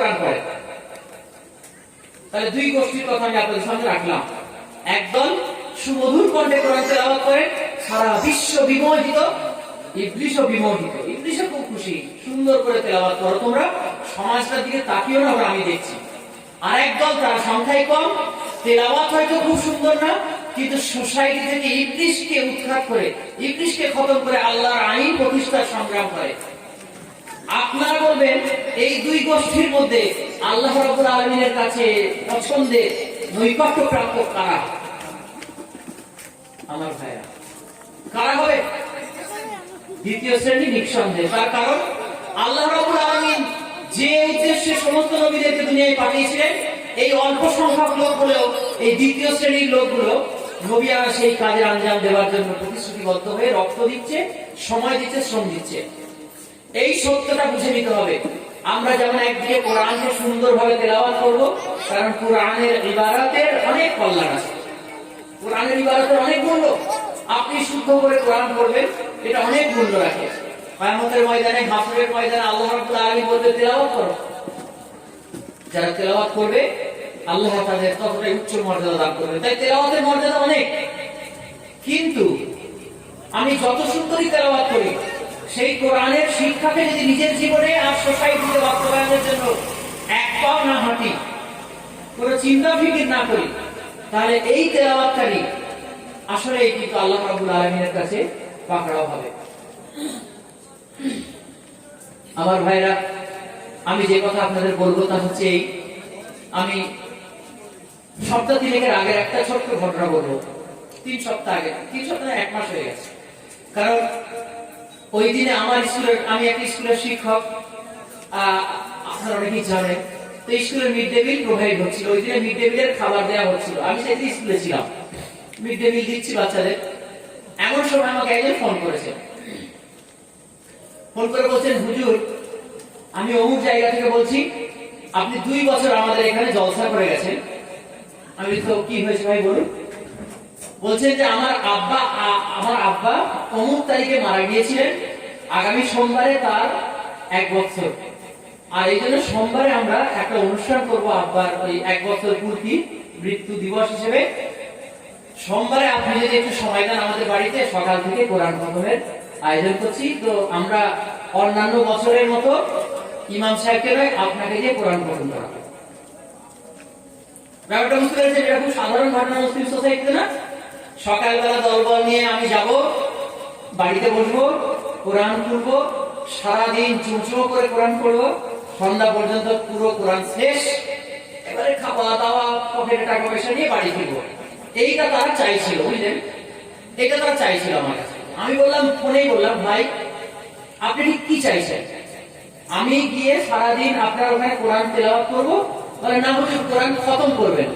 কোরআন পড়ে। তাহলে দুই গোষ্ঠীর কথা আমি আপনাদের সামনে রাখলাম। একদল সুমধুর কণ্ঠে কোরআন তেলাওয়াত করে, সারা বিশ্ব বিমোহিত, ইবলিশও বিমোহিত, ইবলিশও খুব খুশি, সুন্দর করে তেলাওয়াত করো তোমরা, সমাজটার দিকে তাকিও না, আমি দেখছি। আর একদল, তারা সংখ্যায় কম, তেলাওয়াত হয়তো খুব সুন্দর না, কিন্তু সোসাইটি থেকে ইবলিশকে উৎখাত করে, ইবলিশকে খতম করে আল্লাহর আইন প্রতিষ্ঠার সংগ্রাম করে। আপনারা বলবেন এই দুই গোষ্ঠীর মধ্যে আল্লাহ রাব্বুল আলামিনের কাছে পছন্দের নৈকট্য প্রাপ্ত কারা? আমার ভাইরা, কারা হবে? দ্বিতীয় শ্রেণী, নিঃসন্দেহে। তার কারণ আল্লাহ রাব্বুল আলামিন যে উদ্দেশ্যে সমস্ত নবীদেরকে দুনিয়ায় পাঠিয়েছিলেন, এই অল্প সংখ্যক লোক হলেও এই দ্বিতীয় শ্রেণীর লোকগুলো নবীরা সেই কাজের আঞ্জাম দেওয়ার জন্য প্রতিশ্রুতিবদ্ধ হয়ে রক্ত দিচ্ছে, সময় দিচ্ছে, শ্রম দিচ্ছে। এই সত্যটা বুঝে নিতে হবে। আমরা যেমন একদিকে কোরআনকে সুন্দরভাবে তেলাওয়াত করব, কারণ কোরআনের ইবারতের অনেক কল্যাণ আছে, কোরআনের ইবারতের অনেক মূল্য। আপনি শুদ্ধ করে কোরআন পড়বেন, এটা অনেক মূল্য রাখে। কিয়ামতের ময়দানে, হাসরের ময়দানে আল্লাহ রাব্বুল আলামিন বলবে তেলাওয়াত করো। যারা তেলাওয়াত করবে আল্লাহ তাদের ততটাই উচ্চ মর্যাদা দান করবে। তাই তেলাওয়াতের মর্যাদা অনেক। কিন্তু আমি যত সুন্দরই তেলাওয়াত করি, সেই কোরআনের শিক্ষাকে যদি নিজের জীবনে আর সোসাইটিতে বাস্তবায়নের জন্য এক পাও না হাঁটি, কোনো চিন্তা ফিকির না করি, তাহলে এই তেলাওয়াতকারী আসলে কিন্তু আল্লাহ রাব্বুল আলামিনের কাছে পাকড়াও হবে। আমার ভাইরা, আমি যে কথা আপনাদের বলবো তা হচ্ছে এই, আমি সপ্তাহ তিনেকের আগের একটা ছোট্ট ঘটনা বলবো। 3 সপ্তাহ আগে, 3 সপ্তাহ 1 মাস হয়ে গেছে। কারণ ওই দিনে আমার স্কুলের, আমি একটা স্কুলের শিক্ষক, আপনারা অনেকেই জানেন, তো স্কুলের মিড ডে মিল প্রোভাইড হচ্ছিল। ওই দিনে মিড ডে মিলের খাবার দেওয়া হচ্ছিল, আমি সেদিন স্কুলে ছিলাম, মিড ডে মিল দিচ্ছি বাচ্চাদের। এমন সময় আমাকে একজন ফোন করেছে, ফোন করে বলছেন, হুজুর আমি অমুক জায়গা থেকে বলছি, আপনি 2 বছর আমাদের এখানে জলসা করে গেছেন। আমি তো কি হয়েছে ভাই বলুন? বলছেন যে আমার আব্বা অমুক তারিখে মারা গিয়েছিলেন, আগামী সোমবারে তার 1 বছর, আর এই জন্য সোমবারে আমরা একটা অনুষ্ঠান করব আব্বার ওই 1 বছর পূর্তি মৃত্যু দিবস হিসেবে। সোমবারে আপনি যদি একটু সময় দেন আমাদের বাড়িতে, সকাল থেকে কোরআন খতমের আয়োজন করছি। তো আমরা অন্যান্য বছরের মতো ইমাম সাহেবকে নয়, আপনাকে দিয়ে কোরআন খতম করাবো। ব্যাপারটা বুঝতে পেরেছেন? এটা খুব সাধারণ ঘটনা মুসলিম সোসাইটিতে না? সকালবেলা দলবল নিয়ে আমি যাব, বাড়িতে বসবো, কোরআন পড়বো, সারাদিন চুমচুমো করে কোরআন পড়বো, সন্ধ্যা পর্যন্ত পুরো কোরআন শেষ, এবারে খাওয়া দাওয়া, পকেটে টাকা পয়সা নিয়ে বাড়ি ফিরবো। এইটা তারা চাইছিল, বুঝলেন? এটা তারা চাইছিল আমার কাছে। আমি বললাম, ফোনেই বললাম, ভাই আপনি ঠিক কি চাইছেন? আমি গিয়ে সারাদিন আপনার ওখানে কোরআন তেলাওয়াত করবো? বলে না হুজুর, কোরআন খতম করবেন।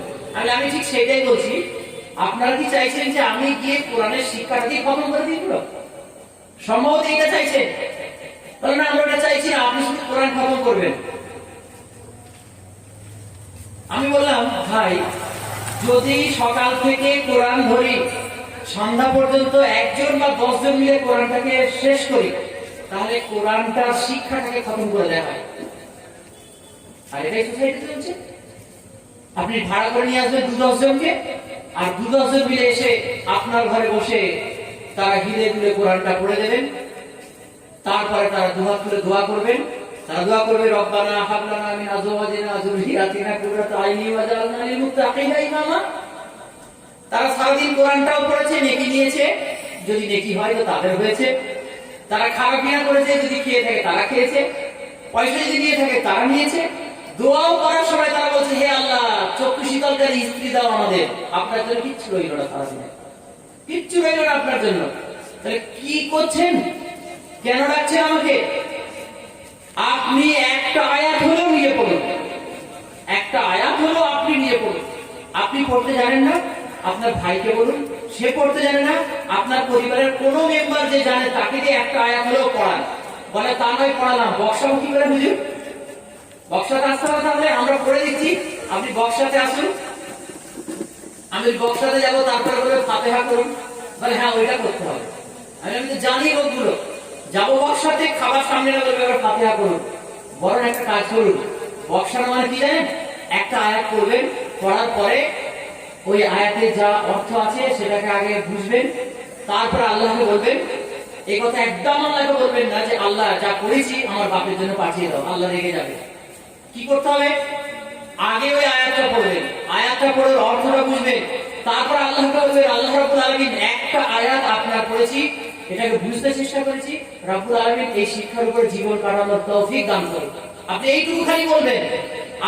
আমি ঠিক সেটাই বলছি, আপনারা কি চাইছেন যে আমি গিয়ে কোরআনের শিক্ষাটা দিয়ে খতম করে দিই? সম্ভবত এটা চাইছেন। বলে না, আমরা এটা চাইছি না, আপনি শুধু কোরআন খতম করবেন। আমি বললাম, ভাই যদি সকাল থেকে কোরআন ধরি, সন্ধ্যা পর্যন্ত 1 জন বা 10 জন মিলে কোরআনটাকে শেষ করি, তাহলে কোরআনটার শিক্ষাটাকে খতম করে দেওয়া হয়। আর এটাই সোসাইটিতে চলছে। আপনি ভাড়া করে নিয়ে আসবেন 2-10 জনকে, আর 2-10 জন মিলে এসে আপনার ঘরে বসে তারা হিলে দুলে কোরআনটা পড়ে দেবেন। তারপরে তারা দুহাত তুলে দোয়া করবেন। তারা দোয়া করবে, রব্বানা হাব লানা মিন আজওয়াজিনা ওয়া যুররিয়াতিনা কুররাতা আইনি ওয়াজআলনা লিল মুত্তাকিনা ইমামা। তারা সারাদিন কোরআনটাও পড়েছে, নেকি নিয়েছে, যদি নেকি হয় তো তাদের হয়েছে। তারা খাওয়া-পিয়া করেছে, যদি খেয়ে থাকে তারা খেয়েছে, পয়সা যদি নিয়ে থাকে তারা নিয়েছে। দোয়াও করার সময় তারা বলছে, হে আল্লাহ চক্ষু শীতলকারী স্ত্রী দাও আমাদের, আপনার জন্য কিচ্ছু রইল না, সারাদিনে কিচ্ছু রইল না আপনার জন্য। তাহলে কি করছেন? কেন ডাকছেন আমাকে? আপনি একটা আয়াত হলেও নিয়ে পড়ুন, একটা আয়াত হলেও আপনি নিয়ে পড়ুন। আপনি পড়তে জানেন না, আপনার ভাইকে বলুন, সে পড়তে জানে না, আপনার পরিবারের কোনো মেম্বার যে জানে তাকে দিয়ে একটা আয়াত হলেও পড়ান। বলে তা নয় পড়ালাম, বক্সাও কি করে বুঝুন? বক্সাতে আসতে হবে, তাহলে আমরা পড়ে দিচ্ছি, আপনি বক্সাতে আসুন। আমি বক্সাতে যাবো, তারপরে বলে ফাতিহা করুন। বলে হ্যাঁ ওইটা করতে হবে। আমি তো জানি লোকগুলো, যাবো বক্সাতে, খাবার সামনে না বলবে এবার ফাতিহা করুন। বরং একটা কাজ করুন, বক্সানো মানে কি জানেন? একটা আয়াত পড়বেন, পড়ার পরে ওই আয়াতে যা অর্থ আছে সেটাকে আগে বুঝবেন, তারপর আল্লাহকে বলবেন। এই কথা একদম আল্লাহকে বলবেন না যে আল্লাহ যা করেছি আমার বাপের জন্য পাঠিয়ে দাও, আল্লাহ রেগে যাবে। কি করতে হবে? আগে ওই আয়াতটা পড়বেন, আয়াতটা পড়ে অর্থটা বুঝবেন, তারপর আল্লাহকে বলবেন আল্লাহ রাব্বুল আলামিন একটা আয়াত আপনার পড়েছি, এটাকে বুঝতে চেষ্টা করেছি, রাব্বুল আলামিন এই শিক্ষার উপর জীবন কাটানোর তৌফিক দান করুন। আপনি এইটুকু খালি বলবেন,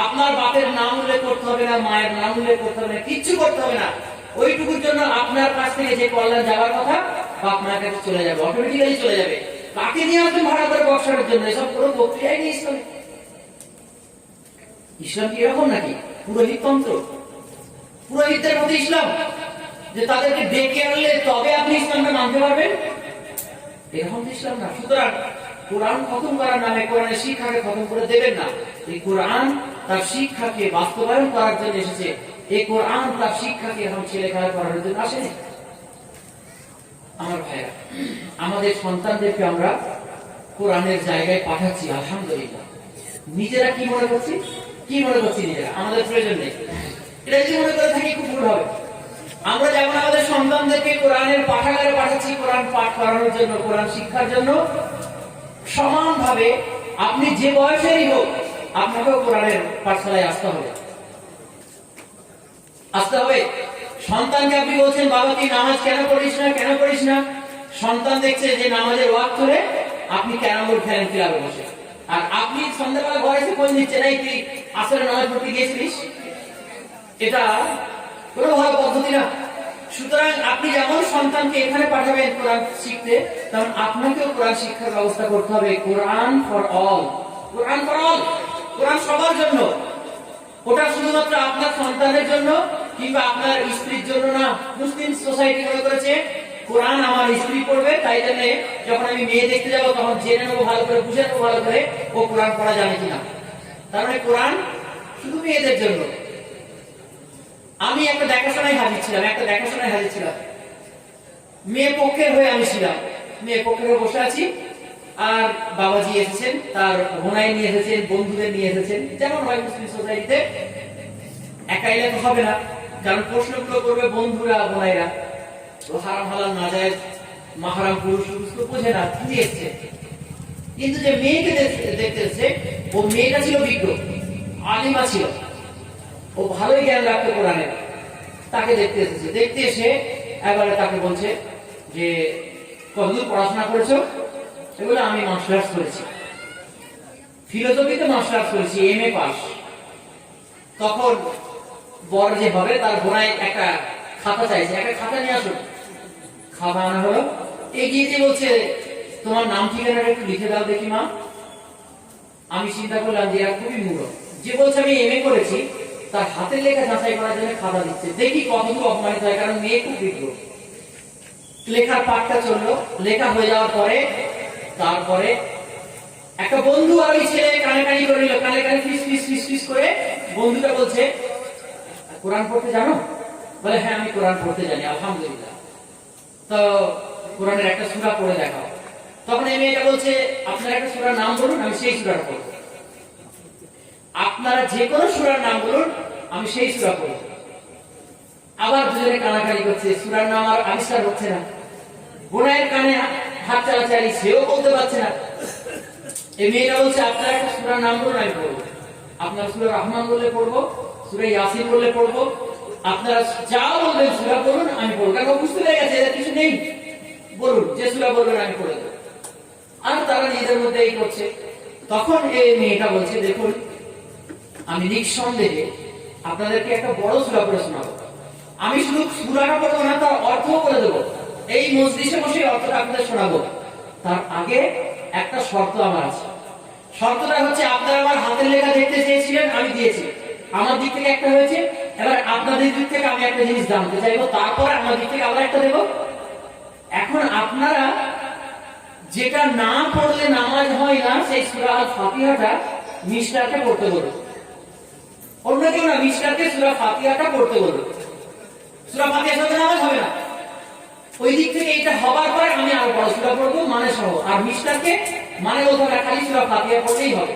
আপনার বাপের নাম উল্লেখ করতে হবে না, মায়ের নাম উল্লেখ করতে হবে না, কিচ্ছু করতে হবে না। ওইটুকুর জন্য আপনার কাছ থেকে যে কল্যাণ যাওয়ার কথা আপনার কাছে চলে যাবে, অটোমেটিক্যালি চলে যাবে। কাকে নিয়ে আসবেন ভাড়া করে বক্সারের জন্য? এসব পুরো প্রক্রিয়াই নেই ইসলামে। ইসলাম কি এরকম নাকি পুরোহিততন্ত্র? পুরোহিতদের মধ্যে ইসলাম যে তাদেরকে ডেকে আনলে তবে আপনি ইসলামকে মানতে পারবেন? এরকম ইসলাম না। সুতরাং কোরআন খতম করার নামে কোরআনের শিক্ষাকে খতম করে দেবেন না। এই কোরআন তার শিক্ষাকে বাস্তবায়ন করার জন্য এসেছে। এই কোরআন তার শিক্ষাকে এখন ছেলেখেলা করার জন্য আসেনি। আমার ভাইরা, আমাদের সন্তানদেরকে আমরা কোরআনের জায়গায় পাঠাচ্ছি, আলহামদুলিল্লাহ। নিজেরা কি মনে করছি? কি মনে করছি নিজেরা? আমাদের প্রয়োজন নেই। এটা যদি মনে করে থাকি খুব ভুল হবে। আমরা যেমন আমাদের সন্তানদেরকে কোরআনের পাঠাগারে পাঠাচ্ছি কোরআন পাঠ করানোর জন্য, কোরআন শিক্ষার জন্য, সমানভাবে আপনি যে বয়সেরই হোক আপনাকেও কোরআনের পাঠশালায় আসতে হবে। আসতে হবে। সন্তানকে আপনি বলছেন বাবা তুই নামাজ কেন পড়িস না, কেন পড়িস না? সন্তান দেখছে যে নামাজের ওয়াক্ত ধরে আপনি ক্যারামবোর্ড খেলেন ক্লাবে বসে, আর আপনি সন্ধ্যাবেলা ঘরে এসে ফোন দিচ্ছেন এই তুই আসলে নামাজ পড়তে গিয়েছিলিস। এটা কোনো ভালো পদ্ধতি না। সুতরাং আপনি যেমন সন্তানকে এখানে পাঠাবেন কোরআন শিখতে, তেমন আপনাকেও কোরআন শিক্ষার ব্যবস্থা করতে হবে। Quran for all, Quran for all, Quran সবার জন্য। ওটা শুধুমাত্র আপনার সন্তানের জন্য কিংবা আপনার স্ত্রীর জন্য না। মুসলিম সোসাইটি মনে করেছে কোরআন আমার স্ত্রী পড়বে, তাই জন্য যখন আমি মেয়ে দেখতে যাবো তখন জেনে নেবো ভালো করে, বুঝে নেবো ভালো করে ও কোরআন পড়া জানে কিনা। তার মানে কোরআন শুধু মেয়েদের জন্য। আমি একটা দেখাশোনায় হাজির ছিলাম, মেয়ে পক্ষের হয়ে আমি ছিলাম, মেয়ে পক্ষের হয়ে বসে আছি, আর বাবাজি এসেছেন, তার বোনাই নিয়ে এসেছেন, বন্ধুদের নিয়ে এসেছেন, যেমন হয় মুসলিম সোসাইটিতে। একা এলে তো হবে না, কারণ প্রশ্নগুলো করবে বন্ধুরা বোনাইরা, তো হারাম হালাল না যায় মাহারাম পুরুষ তো বোঝে না, কি এসছে। কিন্তু যে মেয়েকে দেখতে এসছে, ও মেয়েটা ছিল বিজ্ঞ, আলিমা ছিল, ও ভালোই জ্ঞান রাখতে কোরআনের। তাকে দেখতে এসেছে, দেখতে এসে এবারে তাকে বলছে যে কতদূর পড়াশোনা করেছো? এগুলো আমি মাস্টার্স করেছি, ফিলোসফিতে মাস্টার্স করেছি, MA পাস। তখন বড় যে হবে তার বোনাই একটা খাতা চাইছে, একটা খাতা নিয়ে আসুন। খাতা আনা হলো, এগিয়ে দিয়ে বলছে তোমার নাম ঠিকানাটা একটু লিখে দাও দেখি মা। আমি চিন্তা করলাম যে খুবই মূঢ়, যে বলছে আমি MA করেছি তার হাতের লেখা যাচাই করার জন্য খাতা দিচ্ছে, দেখি কতটুকু অপমানিত হয়, কারণ মেয়ে খুব বিজ্ঞ। লেখার পাঠটা চললো, লেখা হয়ে যাওয়ার পরে তারপরে একটা বন্ধু আর ওই ছেলে কানাকানি করে নিল, কানাকানি ফিস ফিস ফিস ফিস করে। বন্ধুটা বলছে কোরআন পড়তে জানো? বলে হ্যাঁ আমি কোরআন পড়তে জানি, আলহামদুলিল্লাহ। তো কোরআনের একটা সূরা পড়ে দেখাও। তখন এই মেয়েটা বলছে আপনার একটা সূরার নাম বলুন, আমি সেই সূরাটা পড়ব। আপনারা যে কোনো সূরার নাম বলুন, আমি সেই সূরা পড়ব। আবার দুজনে কানাকানি করছে, সূরার নাম আর আবিষ্কার হচ্ছে না। বোনাইয়ের কানে হাত চালাচালি, সেও বলতে পারছে না। এই মেয়েটা বলছে আপনারা একটা সূরার নাম বলুন, আমি পড়বো। আপনার সূরা রহমান বললে পড়বো, সূরা ইয়াসিন বললে পড়বো, আপনারা যা বলবেন সূরা বলুন, আমি পড়বো। কারণ বুঝতে পেরে গেছে এর কিছু নেই, বলুন যে সূরা বলবেন আমি পড়ে দেবো। আর তারা নিজেদের মধ্যে এই করছে। তখন এই মেয়েটা বলছে দেখুন আমি নিঃসন্দেহে আপনাদেরকে একটা বড় সূরা পড়ে শোনাবো। আমি শুধু সূরাটা পড়বো না, তার অর্থও করে দেবো। এই মজলিসে বসে অর্থটা আপনাদের শোনাবো। তার আগে একটা শর্ত আমার আছে। শর্তটা হচ্ছে আপনারা আমার হাতের লেখা দেখতে চেয়েছিলেন, আমি দিয়েছি, আমার দিক থেকে একটা হয়েছে। এবার আপনাদের দিক থেকে আমি একটা জিনিস জানতে চাইবো, তারপরে আমার দিক থেকে আবার একটা দেবো। এখন আপনারা যেটা না পড়লে নামাজ হয় না, সেই সূরা আল ফাতিহাটা মিস্টারকে পড়তে বলুন। অন্য কেউ না, মিস্টারকে সূরা ফাতিহাটা পড়তে বলুন। সূরা ফাতিহার সাথে নামাজ হবে না। ওই দিক থেকে এটা হবার পরে আমি আরো বড় সূরা পড়বো মানে সহ, আর মিস্টারকে মানে বলতে হবে খালি সূরা ফাতিহা পড়লেই হবে।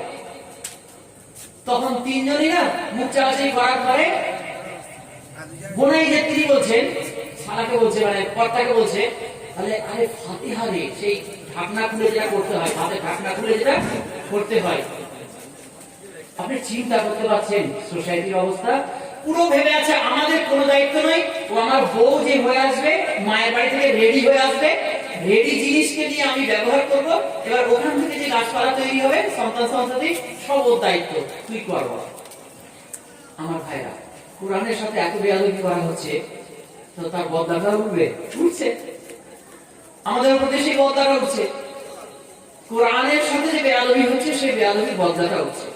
তো তখন তিনজনই না মুখ চালাচালি করার পরে বোনাই যে তিনি বলছেন, সালাকে বলছে, মানে কর্তাকে বলছে, তাহলে আরে ফাতিহা রে, সেই ঢাকনা খুলে যেটা করতে হয়, হাতে ঢাকনা খুলে যেটা করতে হয়। আপনি চিন্তা করতে পারছেন সোসাইটির অবস্থা। পুরো ভেবে আছে আমাদের কোনো দায়িত্ব নয়, ও আমার বউ যে হয়ে আসবে মায়ের বাড়ি থেকে রেডি হয়ে আসবে, রেডি জিনিসকে নিয়ে আমি ব্যবহার করব, এবার ওখান থেকে যে গাছপালা তৈরি হবে সন্তান সন্ততি সব ওর দায়িত্ব, তুই করবো। আমার ভাইরা, কোরআনের সাথে এত বেয়াদবি করা হচ্ছে, তো তার বদলাটা উঠবে, উঠছে, আমাদের উপর দেশে বদলাটা উঠছে। কোরআনের সাথে যে বেয়াদবি হচ্ছে সেই বেয়াদবির বদলাটা উঠছে।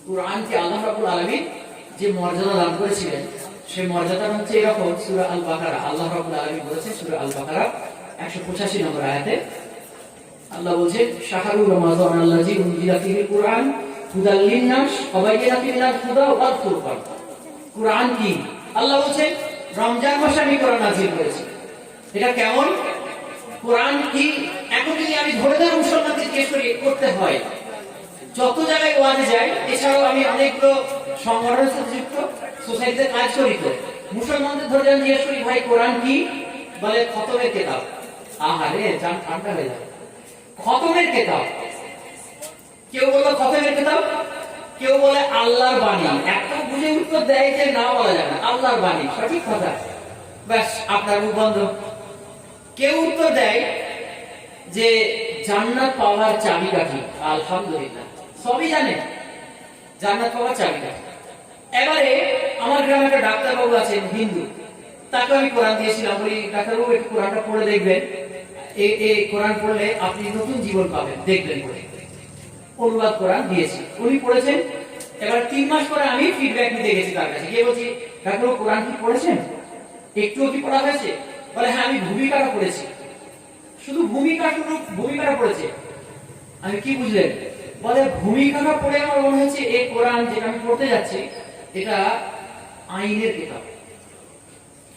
কোরআনকে আল্লাহ রাব্বুল আলামিন যে মর্যাদা দান করেছিলেন, সেই মর্যাদা হচ্ছে এরকম। সূরা আল বাকারা, আল্লাহ রাব্বুল আলামিন বলেছেন সূরা আল বাকারা 185 নম্বর আয়াতে আল্লাহ বলেছেন, শাহরুর রমাদান আল্লাযী উনজিলা ফীহিল কুরআন হুদাল লিন-নাস ওয়া বায়িনাতিন মিনাল হুদা ওয়াল ফুরকান। কুরআন কি? আল্লাহ বলেছেন রমজান মাসে আমি কোরআন নাযিল করেছি। এটা কেমন? কোরআন কি? এখন যদি আমি ধরে ধরে মুসলমানদের জিজ্ঞেস করি, করতে হয় যত জায়গায় ওয়াজে যাই, এছাড়াও আমি অনেকগুলো সংগঠনের সাথে যুক্ত, সোসাইটিতে কাজ করি, তো মুসলমানদের ধরে যান জিজ্ঞেস করি, ভাই কোরআন কি? বলে খতমের কিতাব। আহারে, জান ঠান্ডা হয়ে যাবে। খতমের কিতাব। কেউ বলে খতমের কিতাব, কেউ বলে আল্লাহর বাণী। একটা বুঝে উত্তর দেয় যে না, বলা যায় না, আল্লাহর বাণী সঠিক কথা, ব্যাস আপনার মুখ বন্ধ। কেউ উত্তর দেয় যে জান্নাত পাওয়ার চাবিকাঠি। আলহামদুলিল্লাহ, সবই জানে জান্নাত পাওয়ার চাবিকাঠি। এবারে আমার গ্রামে একটা ডাক্তারবাবু আছেন, হিন্দু, তাকে আমি কোরআন দিয়েছিলাম, বলি ডাক্তারবাবু একটু কোরআনটা পড়ে দেখবেন, এই কোরআন পড়লে আপনি নতুন জীবন পাবেন, দেখবেন পড়ে। অনুবাদ কোরআন দিয়েছি, উনি পড়েছেন। এবার 3 মাস পরে আমি ফিডব্যাক নিতে গেছি তার কাছে, গিয়ে বলছি ডাক্তারবাবু কোরআন কি পড়েছেন? একটুও কি পড়া হয়েছে? বলে হ্যাঁ, আমি ভূমিকাটা পড়েছি। শুধু ভূমিকাটা পড়েছে। আমি কি বুঝলেন? বলে ভূমিকাটা পড়ে আমার মনে হচ্ছে এই কোরআন যেটা আমি পড়তে যাচ্ছি এটা আইনের কিতাব।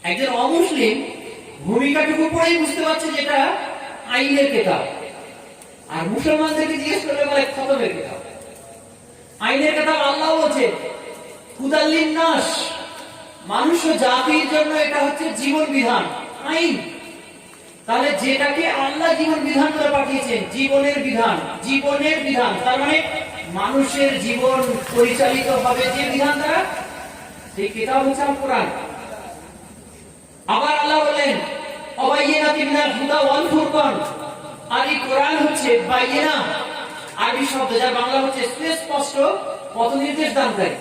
একজন অমুসলিম ভূমিকাটুকু পড়েই বুঝতে পারছে যেটা আইনের কিতাব, আর মুসলমানদেরকে জিজ্ঞেস করলে বলে খতমের কিতাব। আইনের কিতাব আল্লাহ বলছে হুদাল লিন-নাস, মানুষ ও জাতির জন্য এটা হচ্ছে জীবন বিধান, আইন। তাহলে যেটাকে আল্লাহ জীবন বিধান করে পাঠিয়েছেন, জীবনের বিধান, জীবনের বিধান, তার মানে মানুষের জীবন পরিচালিত হবে যে বিধান দ্বারা, সেই কিতাব হচ্ছে কোরআন। আবার আল্লাহ বলেন অবাইয়িনাতিন মিনাল হুদা ওয়াল ফুরকান, আর এই কোরআন হচ্ছে বাইয়িনা, আরবি শব্দ যার বাংলা হচ্ছে সুস্পষ্ট পথ নির্দেশ দানকারী,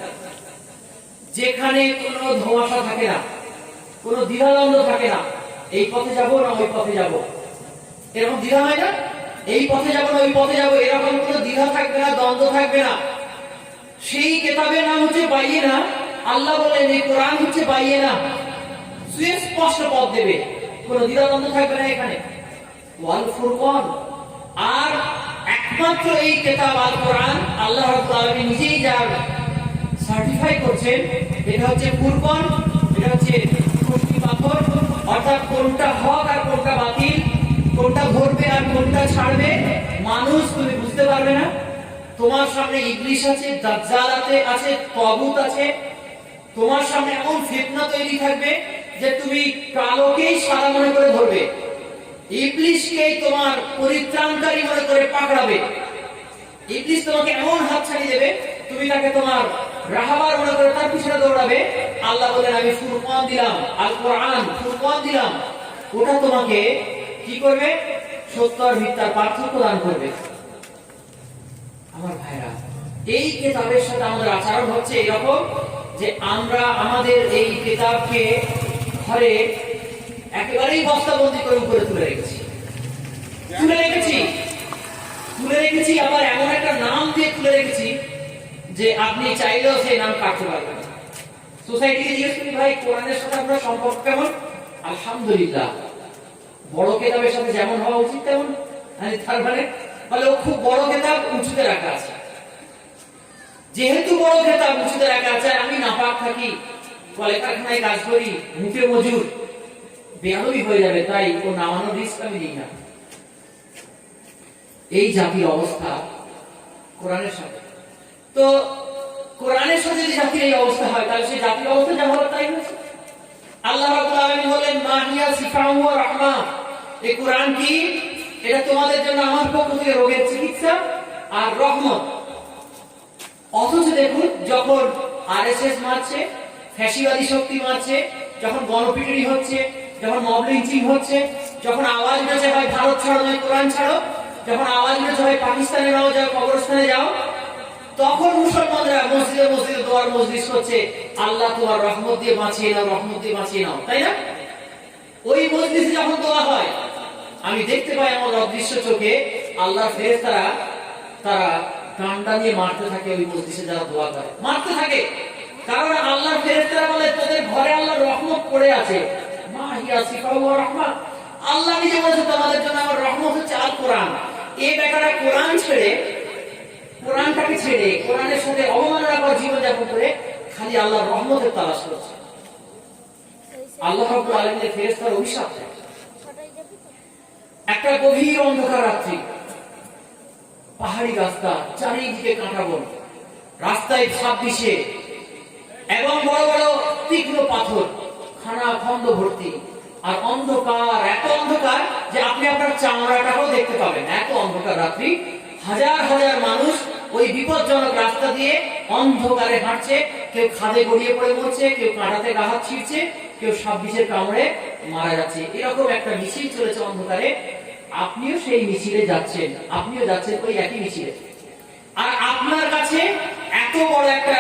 যেখানে কোনো ধোঁয়াশা থাকে না, কোনো দ্বিধাদ্বন্দ্ব থাকে না, এই পথে যাব না ওই পথে যাব, এরকম দ্বিধা হয় না, এই পথে যাব না ওই পথে যাব, এরকম কোনো দ্বিধা থাকবে না, দ্বন্দ্ব থাকবে না। সেই কিতাবের নাম হচ্ছে বাইয়িনা। আল্লাহ বলেন এই কোরআন হচ্ছে বাইয়িনা, সুস্পষ্ট পথ দেবে, কোনো দ্বিধাদ্বন্দ্ব থাকবে না এখানে। ওয়াল ফুরকান, আর একমাত্র এই কিতাব আল কোরআন আল্লাহ রাব্বুল আলামিন নিজেই যার সার্টিফাই করছেন, এটা হচ্ছে ফুরকান, এটা হচ্ছে খুশকি পাথর, অর্থাৎ কোনটা হক আর কোনটা বাতিল, কোনটা ধরবে আর কোনটা ছাড়বে মানুষ তুমি বুঝতে পারবে না। তোমার সামনে ইবলিস আছে, দাজ্জাল আছে, তাগুত আছে, তোমার সামনে এমন ফিতনা তৈরি থাকবে যে তুমি কালোকেই সাদা মনে করে ধরবে, ইবলিসকেই তোমার পরিত্রাণকারী মনে করে পাকড়াবে। ইবলিস তোমাকে এমন হাত ছাড়িয়ে দেবে, তুমি তাকে তোমার রাহাবার মনে করে তার পিছনে দৌড়াবে। আল্লাহ বলেন আমি ফুরকান দিলাম, আল কোরআন ফুরকান দিলাম, ওটা তোমাকে কি করবে? সত্য আর মিথ্যার পার্থক্য দান করবে। আমার ভাইরা, এই কিতাবের সাথে আমাদের আচরণ হচ্ছে এরকম যে আমরা আমাদের এই কিতাবকে ঘরে একেবারেই বস্তাবন্দি করে উপরে তুলে রেখেছি, আবার এমন একটা নাম দিয়ে তুলে রেখেছি যে আপনি চাইলেও সেই নাম কাটতে পারবেন না। সোসাইটিকে জিজ্ঞেস করি ভাই কোরআনের সাথে আপনার সম্পর্ক কেমন? আলহামদুলিল্লাহ, বড় কিতাবের সাথে যেমন হওয়া উচিত তেমন। তার মানে বলে ও খুব বড় কিতাব উঁচুতে রাখা আছে, যেহেতু বড় কিতাব উঁচুতে রাখা আছে, আমি নাপাক থাকি, কলকারখানায় কাজ করি, মুখে মজুর, বেয়াদবি হয়ে যাবে, তাই ও নামানোর রিস্ক আমি দিই না। এই জাতির অবস্থা কোরআনের সাথে। তো কোরআনের সাথে যদি জাতির এই অবস্থা হয়, তাহলে সেই জাতির অবস্থা যা হলো তাই হয়েছে। আল্লাহ রাব্বুল আলামিন বলেন, মা হিয়া শিফাউ ওয়া রাহমা, এই কোরআন কি? এটা তোমাদের জন্য আমার পক্ষ থেকে রোগের চিকিৎসা আর রহমত। অথচ দেখুন, যখন আরএসএস মারছে, ফ্যাসিবাদী শক্তি মারছে, যখন গণপিটুনি হচ্ছে, যখন মব লিঞ্চিং হচ্ছে, যখন আওয়াজ উঠেছে হয় ভারত ছাড়ো নয় কোরআন ছাড়ো, যখন আওয়াজ উঠেছে হয় পাকিস্তানে নাও যাও, কবরস্থানে যাও, তখন মুসলমানরা মসজিদে মসজিদে দোয়ার মজলিস করছে, আল্লাহ তোমার রহমত দিয়ে বাঁচিয়ে নাও, রহমত দিয়ে বাঁচিয়ে নাও, তাই না? ওই মজলিসে যখন দোয়া হয়, আমি দেখতে পাই আমার অদৃশ্য চোখে আল্লাহর ফেরেশতারা তারা ডান্ডা নিয়ে মারতে থাকে ওই মজলিসে যারা দোয়া করে, মারতে থাকে। কারণ আল্লাহর ফেরেশতারা বলে, তোদের ঘরে আল্লাহর রহমত পড়ে আছে। মা হিয়া শিফাউ ওয়া রাহমা, আল্লাহ নিজে বলেছে তোমাদের জন্য আমার রহমত হচ্ছে আল কোরআন। এই বেটারা কোরআন ছেড়ে, কোরআনটাকে ছেড়ে কোরআনের সাথে অবমাননা করে জীবনযাপন করে খালি আল্লাহর রহমতের তালাশ করছে। আল্লাহ রাব্বুল আলামিনের ফেরেশতার অভিশাপ। একটা গভীর অন্ধকার রাত্রি, পাহাড়ি রাস্তা, চারিদিকে কাঁটা বন, রাস্তায় ছাপ দিশে এবং বড় বড় তীক্ষ্ণ পাথর, খানা খন্দ ভর্তি, আর অন্ধকার, এত অন্ধকার যে আপনি আপনার চামড়াটাও দেখতে পাবেন। এত অন্ধকার রাত্রি, হাজার হাজার মানুষ ওই বিপজ্জনক রাস্তা দিয়ে অন্ধকারে হাঁটছে। কেউ খাদে গড়িয়ে পড়ে মরছে, কেউ কাঁটাতে গা হাত ছিঁড়ছে, কেউ সাপ বিষের কামড়ে মারা যাচ্ছে। এরকম একটা মিছিল চলেছে অন্ধকারে। আপনিও সেই মিছিলে যাচ্ছেন, আপনিও যাচ্ছেন ওই একই মিছিলে। আর আপনার কাছে এত বড় একটা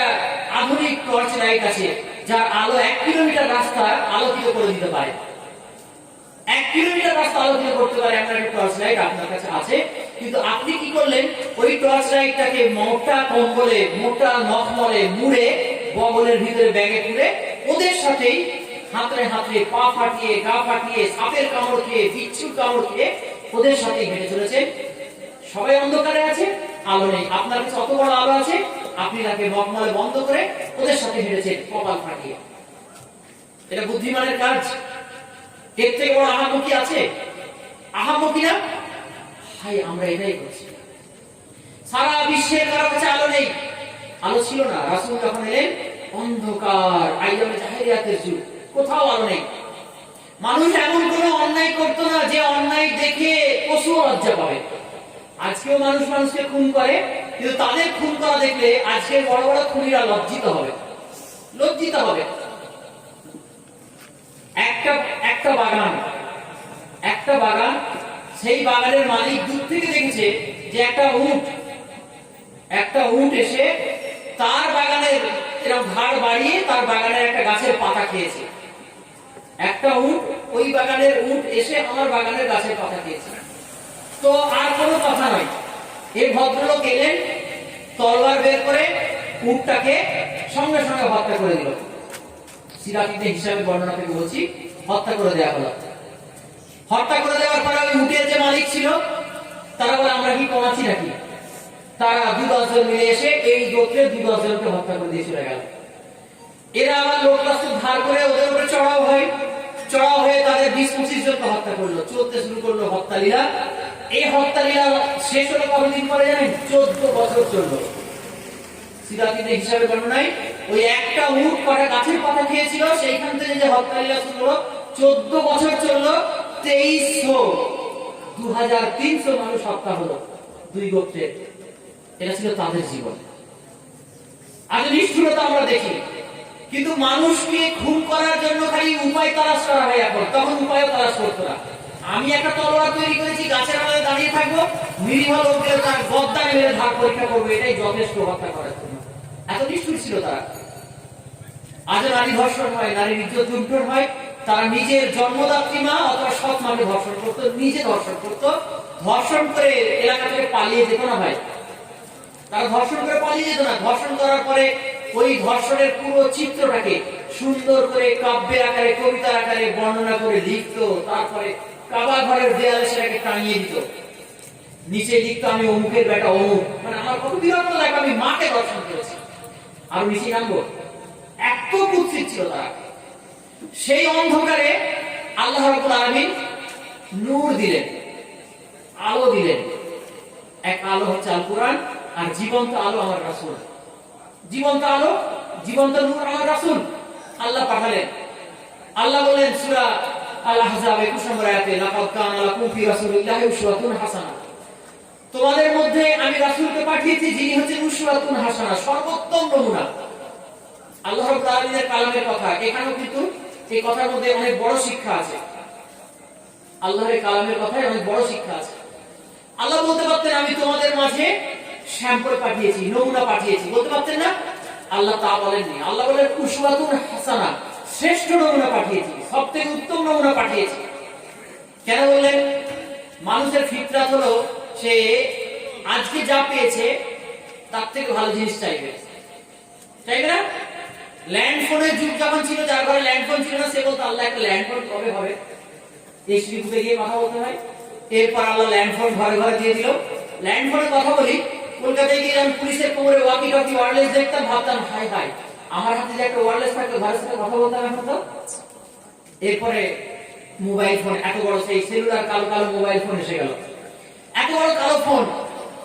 আধুনিক টর্চ লাইট আছে, যার আলো 1 কিলোমিটার রাস্তা আলোকিত করে দিতে পারে। 1 কিলোমিটার রাস্তা আলোকিত করতে পারে এমন একটা টর্চ লাইট আপনার কাছে আছে। কিন্তু আপনি কি করলেন? ওই টর্চ লাইটটাকে মোটা কম্বলে, মোটা নখমলে মুড়ে বগলের ভিতরে ব্যাগে পুরে ওদের সাথেই হাতড়ে হাতড়ে, পা ফাটিয়ে, গা ফাটিয়ে, সাপের কামড় খেয়ে, বিচ্ছুর কামড় খেয়ে ওদের সাথেই হেঁটে চলেছেন। সবাই অন্ধকারে আছে, আলো নেই। আপনার কাছে অত বড় আলো আছে, আপনি তাকে নখমলে বন্ধ করে ওদের সাথে হেঁটেছেন কপাল ফাটিয়ে। এটা বুদ্ধিমানের কাজ? এর থেকে বড় আহামকি আছে? আহামকি না? হাই, আমরা এটাই করছি। সারা বিশ্বের কারো কাছে আলো নেই, আলো ছিল না। রাসূল যখন এলেন, অন্ধকার, আইয়ামে জাহেলিয়াতের যুগ, কোথাও আলো নেই। মানুষ এমন কোন অন্যায় করতো না যে অন্যায় দেখে পশু লজ্জা পাবে। আজকেও মানুষ মানুষকে খুন করে, কিন্তু তাদের খুন করা দেখলে আজকে বড় বড় খুনিরা লজ্জিত হবে, লজ্জিত হবে। একটা বাগান, একটা বাগান, সেই বাগানের মালিক দূর থেকে দেখেছে যে একটা উট এসে তার বাগানের এরকম ঘাড় বাড়িয়ে তার বাগানের একটা গাছের পাতা খেয়েছে। একটা উট, ওই বাগানের উট এসে আমার বাগানের গাছের পাতা খেয়েছে। তো আর কোনো কথা নয়, এই ভদ্রলোক এলেন, তলোয়ার বের করে উটটাকে সঙ্গে সঙ্গে হত্যা করে দিল। সিরাতিতে হিসাবে বর্ণনা থেকে বলছি, হত্যা করে দেওয়া হলো। হত্যা করে দেওয়ার পরে ওই উটের যে মালিক ছিল, তারা বলে আমরা কি কমাচ্ছি নাকি? তারা 2-10 জন মিলে এসে এই গোত্রের 2-10 জনকে হত্যা করে দিয়ে চলে গেল। এরা আবার লোক প্রস্তুত ধার করে ওদের উপরে চড়াও হয়ে তাদের 20-25 জনকে হত্যা করলো। চলতে শুরু করলো হত্যালীলা। এই হত্যালীলা শেষ হলো কতদিন পরে জানেন? 14 বছর চললো। সিরাতিতে হিসাবে বর্ণনায় ওই একটা উট কটা গাছের পাতা খেয়েছিল, সেইখান থেকে যে হত্যালীলা শুরু হলো, 14 বছর চললো। 2300 মানুষ হত্যা হলো দুই গোত্রের। এটা ছিল তাদের জীবন। আজ নিষ্ঠুরতা আমরা দেখি, কিন্তু মানুষকে খুন করার জন্য খালি উপায় তালাশ করা হয়। এখন তখন উপায়ও তালাশ করতো না। আমি একটা তলোয়ার তৈরি করেছি, গাছের আড়ালে দাঁড়িয়ে থাকবো, নিরীহ লোকদের তার গদ্দা মেরে ধার পরীক্ষা করবো, এটাই যথেষ্ট হত্যা করার জন্য। এত নিষ্ঠুর ছিল তারা। আজ নারী ধর্ষণ হয়, নারীর ইজ্জত লুণ্ঠন হয়। তারা নিজের জন্মদাত্রী মা অথবা সৎ মাকে ধর্ষণ করতো, নিজে ধর্ষণ করতো। ধর্ষণ করে এলাকা থেকে পালিয়ে যেত না ভাই, তারা ধর্ষণ করে পালিয়ে যেত না। ধর্ষণ করার পরে ওই ধর্ষণের পুরো চিত্রটাকে সুন্দর করে কাব্যের আকারে, কবিতার আকারে বর্ণনা করে লিখতো। তারপরে কাবা ঘরের দেয়ালে সেটাকে টাঙিয়ে দিত। নিচে লিখতো আমি অমুকের বেটা অমুক, মানে আমার কত বিরক্ত লাগে, আমি মাকে ধর্ষণ করেছি। আর নিচে নামবো, এত কুৎসিত ছিল তারা। সেই অন্ধকারে আল্লাহ রাব্বুল আলামিন নূর দিলেন, আলো দিলেন। এক আলো হচ্ছে আল কোরআন, আর জীবন্ত আলো আমার রাসূল। জীবন্ত আলো, জীবন্ত নূর আমার রাসূল আল্লাহ পাঠালেন। আল্লাহ বলেন সূরা আল আহজাব 21 নম্বর আয়াতে, লাকাদ কানা লাকুম ফি রাসূলিল্লাহি উসওয়াতুন হাসানাহ, তোমাদের মধ্যে আমি রাসূলকে পাঠিয়েছি যিনি হচ্ছেন উসওয়াতুন হাসানাহ, সর্বোত্তম নমুনা। আল্লাহ রাব্বুল আলামিনের কালামের কথা, এখানেও কিন্তু এই কথার মধ্যে অনেক বড় শিক্ষা আছে। আল্লাহর কালামের কথায় অনেক বড় শিক্ষা আছে। আল্লাহ বলতে পারতেন আমি তোমাদের মাঝে স্যাম্পল পাঠিয়েছি, নমুনা পাঠিয়েছি, বলতে পারতেন না? আল্লাহ তা বলেননি। আল্লাহ বলেন উসওয়াতুন হাসানাহ, শ্রেষ্ঠ নমুনা পাঠিয়েছি, সবথেকে উত্তম নমুনা পাঠিয়েছি। কেন বললেন? মানুষের ফিতরাত হলো সে আজকে যা পেয়েছে তার থেকে ভালো জিনিস চাইবে, চাইবে না? ল্যান্ড ফোনের যুগ যখন ছিল, যার ঘরে ল্যান্ড ফোন ছিল না সে বলতো আল্লাহ একটা ল্যান্ড ফোন কবে হবে, এইচডি বুথে গিয়ে কথা বলতে হয়। এরপর আল্লাহ ল্যান্ড ফোন ঘরে ঘরে দিয়ে দিল। ল্যান্ড ফোনে কথা বলি, কলকাতায় গিয়ে আমি পুলিশের কোমরে ওয়াকি টকি ওয়্যারলেস দেখতাম, ভাবতাম হাই হাই আমার হাতে যে একটা ওয়্যারলেস থাকতো ঘরের সাথে কথা বলতাম এখন তো। এরপরে মোবাইল ফোন, এত বড় সেই সেলুলার কালো কালো মোবাইল ফোন এসে গেল। এত বড় কালো ফোন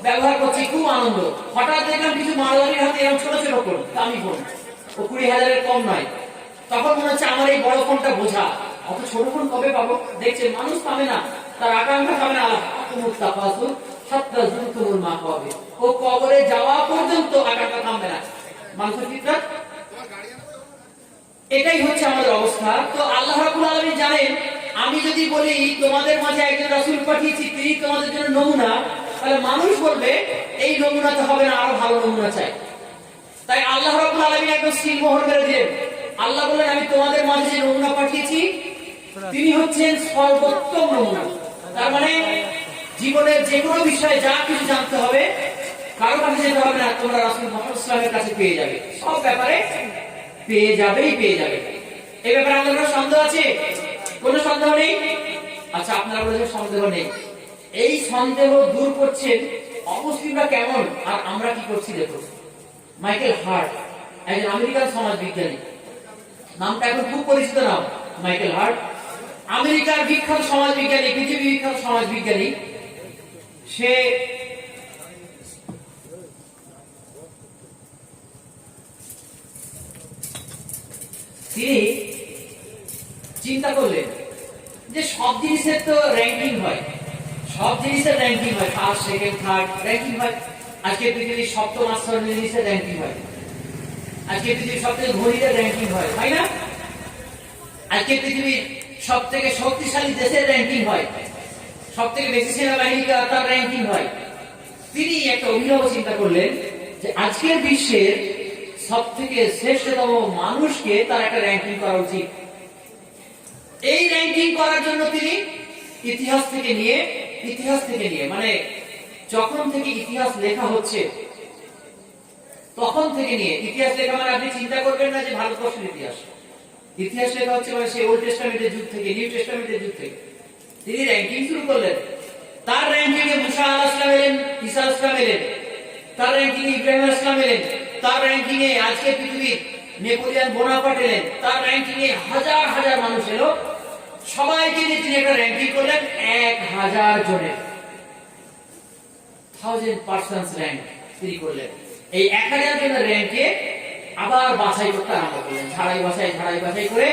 ব্যবহার করছি, খুব আনন্দ। হঠাৎ দেখলাম কিছু মারোয়ারির হাতে এরকম ছোট ছোট ফোন, দামি ফোন, ও 20,000-এর কম নয়। তখন মনে হচ্ছে আমার এই বড় ফোনটা বোঝা, অত ছোট ফোন কবে পাবো? দেখছে মানুষ পাবে না, তার আকাঙ্ক্ষা পাবে না। ও কবরে যাওয়া পর্যন্ত আকাঙ্ক্ষা থামবে না। মানুষের ফিতরাত এটাই হচ্ছে আমাদের অবস্থা। তো আল্লাহ রাব্বুল আলামিন জানেন আমি যদি বলি তোমাদের মাঝে একজন রাসূল পাঠিয়েছি, তিনি তোমাদের জন্য নমুনা, তাহলে মানুষ বলবে এই নমুনাতে হবে না, আরো ভালো নমুনা চাই। তাই আল্লাহ রাব্বুল আলামিন একদম সিলমোহর মেরে দিলেন। আল্লাহ বলেন আমি তোমাদের মাঝে যে নমুনা পাঠিয়েছি তিনি হচ্ছেন সর্বোত্তম নমুনা। তার মানে জীবনের যে কোনো বিষয়ে যা কিছু জানতে হবে কারো কাছে যেতে হবে না, তোমরা রাসূল মুহাম্মদ সাল্লাল্লাহু আলাইহি ওয়াসাল্লামের কাছে পেয়ে যাবে, সব ব্যাপারে পেয়ে যাবেই পেয়ে যাবে। এই ব্যাপারে আমাদের কোনো সন্দেহ আছে? কোনো সন্দেহ নেই? আচ্ছা, আপনারা বলেছেন সন্দেহ নেই। এই সন্দেহ দূর করছেন অমুসলিমরা কেমন, আর আমরা কি করছি দেখো। মাইকেল হার্ট একজন আমেরিকান সমাজ বিজ্ঞানী, নামটা এখন খুব পরিচিত নাম, মাইকেল হার্ট আমেরিকার বিখ্যাত সমাজ বিজ্ঞানী, পৃথিবীর বিখ্যাত সমাজ বিজ্ঞানী। সে তিনি চিন্তা করলেন যে সব জিনিসের তো র্যাঙ্কিং হয়, সব জিনিসের র্যাঙ্কিং হয়, ফার্স্ট সেকেন্ড থার্ড র্যাঙ্কিং হয়। আজকে পৃথিবীর সপ্তম আশ্চর্য জিনিসের র্যাঙ্কিং হয়, আজকে পৃথিবীর সবথেকে ধনীদের র্যাঙ্কিং হয়, তাই না? আজকে পৃথিবীর সব থেকে শক্তিশালী দেশের র্যাঙ্কিং হয়, সব থেকে বেশি সেনাবাহিনী তার র্যাঙ্কিং হয়। তিনি একটা অভিনব চিন্তা করলেন যে আজকের বিশ্বের সব থেকে শ্রেষ্ঠতম মানুষকে তার একটা র্যাঙ্কিং করা উচিত। এই র্যাঙ্কিং করার জন্য তিনি ইতিহাস থেকে নিয়ে মানে যখন থেকে ইতিহাস লেখা হচ্ছে তখন থেকে নিয়ে, ইতিহাস লেখা মানে আপনি চিন্তা করবেন না যে ভারতবর্ষের ইতিহাস, ইতিহাস লেখা হচ্ছে মানে সেই ওল্ড টেস্টামেন্টের যুগ থেকে, নিউ টেস্টামেন্টের যুগ থেকে তিনি র্যাঙ্কিং শুরু করলেন। তার র্যাঙ্কিং এ মুসা আলাইহিস সালাম এলেন, ঈসা আলাইহিস সালাম এলেন, তার র্যাঙ্কিং এ ইব্রাহিম আলাইহিস সালাম এলেন, তার র্যাঙ্কিং এ আজকে পৃথিবীর নেপোলিয়ন বোনাপার্ট এলেন, তার র্যাঙ্কিং এ হাজার হাজার মানুষ এলো। সবাইকে নিয়ে তিনি একটা র্যাঙ্কিং করলেন 1000 জনের, 1000 পার্সনস র্যাঙ্ক তিনি করলেন। এই 1000 জনের র্যাঙ্কে আবার বাছাই করতে আরম্ভ করলেন, ঝাড়াই বাছাই করে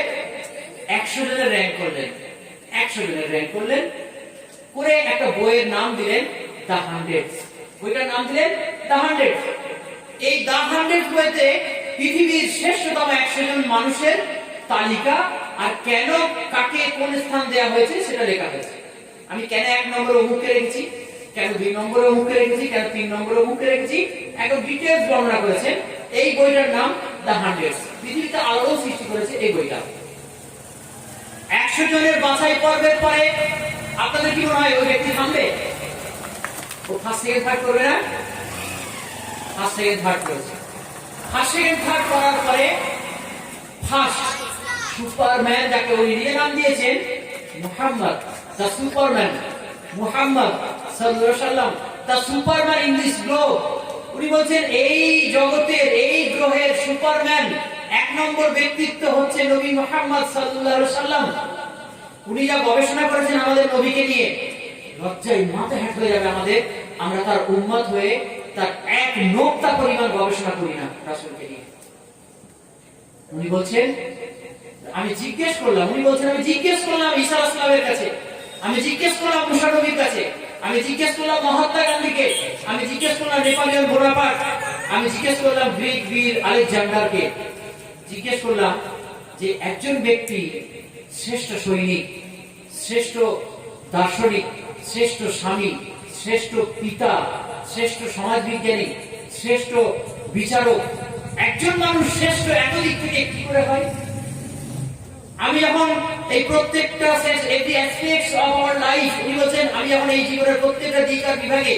100 জনের র্যাঙ্ক করলেন, 100 জনের র্যাঙ্ক করলেন করে একটা বইয়ের নাম দিলেন দ্য 100। বইটার নাম দিলেন দ্য 100। এই দ্য 100 বইতে পৃথিবীর শ্রেষ্ঠতম 100 জন মানুষের তালিকা আর কেন কাকে কোন স্থান দেওয়া হয়েছে সেটা লেখা হয়েছে। আমি কেন 1 নম্বরে অমুককে রেখেছি, কেন 2 নম্বরে অমুককে রেখেছি, কেন 3 নম্বরে অমুককে রেখেছি, একদম ডিটেইলস বর্ণনা করেছেন। এই বইটার নাম দ্য 100। পৃথিবীতে আলোড়ন সৃষ্টি করেছে এই বইটা। 100 জনের বাছাই পর্বের পরে আপনাদের কি মনে হয় ওই ব্যক্তি থামবে? ও ফার্স্ট সেকেন্ড থার্ড করবে না? ফার্স্ট সেকেন্ড থার্ড করেছে। ফার্স্ট সেকেন্ড থার্ড করার পরে ফার্স্ট সুপারম্যান, যাকে উনি নিজে নাম দিয়েছেন মুহাম্মদ দ্য সুপারম্যান, মুহাম্মদ সাল্লাল্লাহু আলাইহি ওয়াসাল্লাম the Superman in this globe. উনি বলছেন এই জগতের, এই গ্রহের সুপারম্যান 1 নম্বর ব্যক্তিত্ব হচ্ছে নবী মুহাম্মদ সাল্লাল্লাহু আলাইহি ওয়াসাল্লাম। উনি যা গবেষণা করেছেন আমাদের নবীকে নিয়ে, লজ্জায় মাথা হেঁট হয়ে যাবে আমাদের। আমরা তার উম্মত হয়ে তার এক নোক্তা পরিমাণ গবেষণা করি না রাসূলকে নিয়ে। উনি বলছেন আমি জিজ্ঞেস করলাম, উনি বলছেন আমি জিজ্ঞেস করলাম ঈসা আলাইহিস সালামের কাছে, আমি জিজ্ঞেস করলাম মুসা নবীর কাছে, আমি জিজ্ঞেস করলাম মহাত্মা গান্ধীকে, আমি জিজ্ঞেস করলাম নেপোলিয়ন বোনাপার্ট, আমি জিজ্ঞেস করলাম গ্রিক বীর আলেকজান্ডারকে, জিজ্ঞেস করলাম যে একজন ব্যক্তি শ্রেষ্ঠ সৈনিক, শ্রেষ্ঠ দার্শনিক, শ্রেষ্ঠ স্বামী, শ্রেষ্ঠ পিতা, শ্রেষ্ঠ সমাজবিজ্ঞানী, শ্রেষ্ঠ বিচারক, একজন মানুষ শ্রেষ্ঠ একাধিক থেকে কি করে হয়? আমি যখন এই প্রত্যেকটা every aspects of our life, উনি বলছেন আমি যখন এই জীবনের প্রত্যেকটা দিক আর বিভাগে